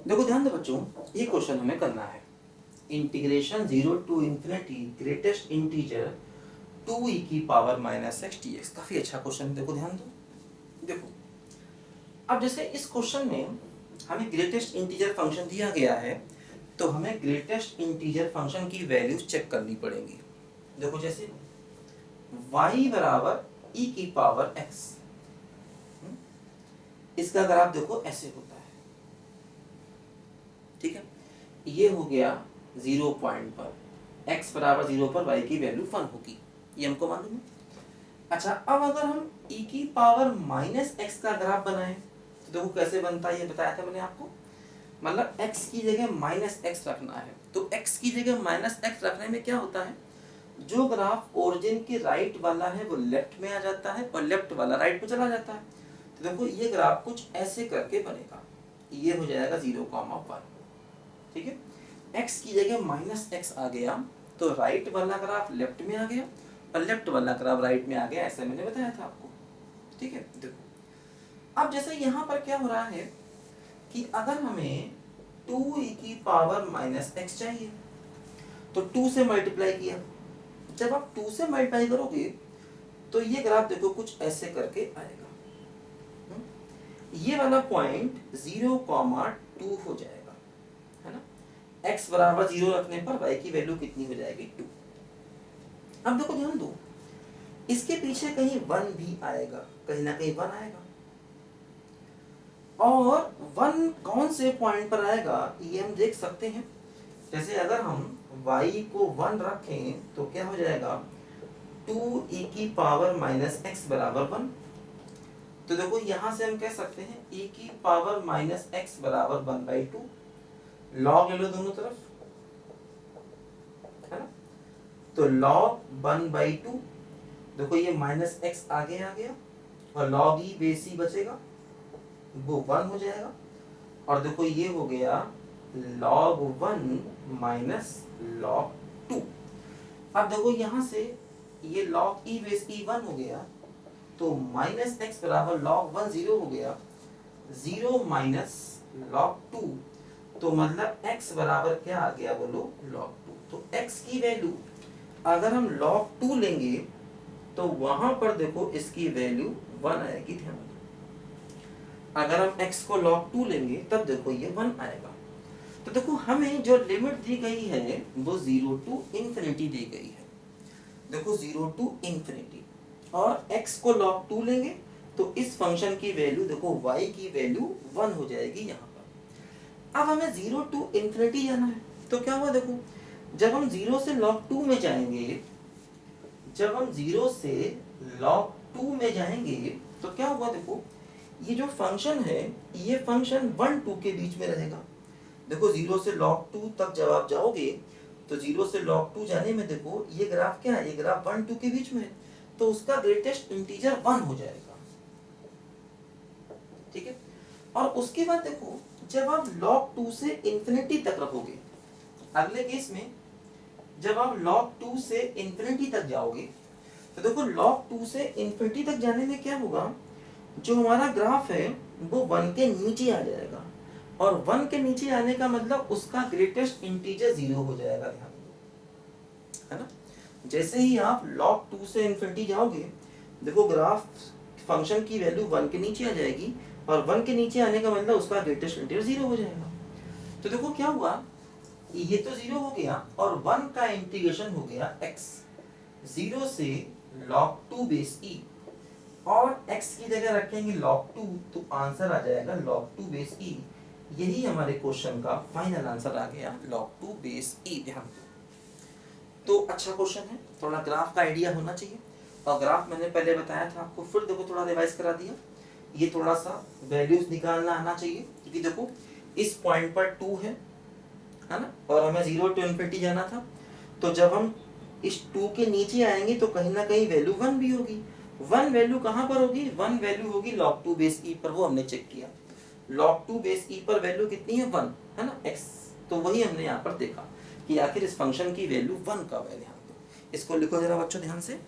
देखो ध्यान दो बच्चों, ये क्वेश्चन हमें करना है। Integration 0 to infinity greatest integer 2e की power minus x d x. काफी अच्छा क्वेश्चन है, देखो ध्यान दो। देखो अब जैसे इस क्वेश्चन में हमें ग्रेटेस्ट इंटीजर फंक्शन दिया गया है, तो हमें ग्रेटेस्ट इंटीजर फंक्शन की वैल्यूज चेक करनी पड़ेंगी। देखो जैसे y बराबर e की पावर x, इसका अगर आप देखो ऐसे होता है, ठीक है। ये हो गया 0 पॉइंट पर, x बराबर 0 पर y की वैल्यू 1 होगी, ये हमको मालूम है। अच्छा, अब अगर हम e की पावर माइनस एक्स का ग्राफ बनाएं तो देखो कैसे बनता है, ये बताया था मैंने आपको। मतलब x की जगह माइनस एक्स रखना है, तो x की जगह माइनस एक्स रखने में क्या होता है, जो ग्राफ ओरिजिन के राइट वाला है वो लेफ्ट में आ जाता है और लेफ्ट वाला राइट में चला जाता है। तो देखो ये ग्राफ कुछ ऐसे करके बनेगा, ये हो जाएगा 0,1, ठीक है। x की जगह माइनस एक्स आ गया तो राइट वाला ग्राफ लेफ्ट में आ गया और लेफ्ट वाला ग्राफ राइट में आ गया, ऐसा मैंने बताया था आपको, ठीक है। देखो अब जैसे यहाँ पर क्या हो रहा है कि अगर हमें 2e की पावर माइनस एक्स चाहिए तो 2 से मल्टीप्लाई किया। जब आप 2 से मल्टीप्लाई करोगे तो ये ग्राफ देखो कुछ ऐसे करके आएगा, ये वाला पॉइंट 0,2 हो जाएगा, है ना। x बराबर 0 रखने पर y की वैल्यू कितनी हो जाएगी, 2। अब देखो ध्यान दो, इसके पीछे कहीं 1 भी आएगा, कहीं ना कहीं 1 आएगा, और 1 कौन से पॉइंट पर आएगा ये हम देख सकते हैं। जैसे अगर हम y को 1 रखें तो क्या हो जाएगा, 2e की पावर माइनस एक्स बराबर 1। तो देखो यहां से हम कह सकते हैं e की पावर माइनस एक्स बराबर 1/2, लॉग ले लो दोनों तरफ, है ना। तो लॉग 1/2, देखो ये माइनस एक्स आगे आ गया और लॉग ई बेस ई बचेगा, वो 1 हो जाएगा। और देखो ये हो गया log 1 माइनस log 2। अब देखो यहां से ये log e बेस e 1 हो गया, तो माइनस एक्स बराबर log 1 0 हो गया, 0 माइनस log 2, तो मतलब x बराबर क्या आ गया बोलो, log 2। तो x की वैल्यू अगर हम log 2 लेंगे तो वहां पर देखो इसकी वैल्यू 1 आएगी, ध्यान दो। अगर हम x को log 2 लेंगे तब देखो ये 1 आएगा। तो देखो हमें जो लिमिट दी गई है वो 0 टू इंफिनिटी दी गई है, देखो 0 टू इंफिनिटी, और x को log 2 लेंगे तो इस फंक्शन की वैल्यू देखो y की वैल्यू 1 हो जाएगी यहाँ पर। अब हमें 0 टू इंफिनिटी जाना है, तो क्या हुआ देखो, जब हम 0 से log 2 में जाएंगे, जब हम 0 से log 2 में जाएंगे तो क्या हुआ देखो, ये जो फंक्शन है ये फंक्शन 1 2 के बीच में रहेगा। देखो 0 से log 2 तक जब आप जाओगे तो 0 से log 2 जाने में देखो ये ग्राफ क्या है, ये ग्राफ 1 2 के बीच में है, तो उसका ग्रेटेस्ट इंटीजर 1 हो जाएगा, ठीक है। और उसके बाद देखो जब आप log 2 से इंफिनिटी तक रखोगे, अगले केस में जब आप log 2 से इंफिनिटी तक जाओगे तो देखो log 2 से इंफिनिटी तक जाने में क्या होगा, जो हमारा ग्राफ है वो 1 के नीचे आ जाएगा, और 1 के नीचे आने का मतलब उसका ग्रेटेस्ट इंटीजर 0 हो जाएगा, ध्यान दो, है ना। जैसे ही आप log 2 से इंफिनिटी जाओगे देखो ग्राफ फंक्शन की वैल्यू 1 के नीचे आ जाएगी, और 1 के नीचे आने का मतलब उसका ग्रेटेस्ट इंटीजर 0 हो जाएगा। तो देखो क्या हुआ, ये तो 0 हो गया और 1 का इंटीग्रेशन हो गया x, 0 से log 2 बेस e, और x की जगह रखेंगे log 2 तो आंसर आ जाएगा log 2 बेस e। यही हमारे क्वेश्चन का फाइनल आंसर आ गया, log 2 बेस e, ध्यान दो। तो अच्छा क्वेश्चन है, थोड़ा ग्राफ का आइडिया होना चाहिए, और ग्राफ मैंने पहले बताया था आपको, फिर देखो थोड़ा रिवाइज करा दिया। ये थोड़ा सा वैल्यूज निकालना आना चाहिए, क्योंकि देखो इस पॉइंट पर 2 है ना, और हमें 0 टू इंफिनिटी जाना था, तो जब हम इस 2 के नीचे आएंगे तो कहीं ना कहीं वैल्यू 1 भी होगी। 1 वैल्यू कहाँ पर होगी, 1 वैल्यू होगी log 2 बेस e पर, वो हमने चेक किया, log 2 बेस e पर वैल्यू कितनी है, 1, है ना, x। तो वही हमने यहाँ पर देखा कि आखिर इस फंक्शन की वैल्यू 1 कब है, ध्यान दो। इसको लिखो जरा बच्चों ध्यान से।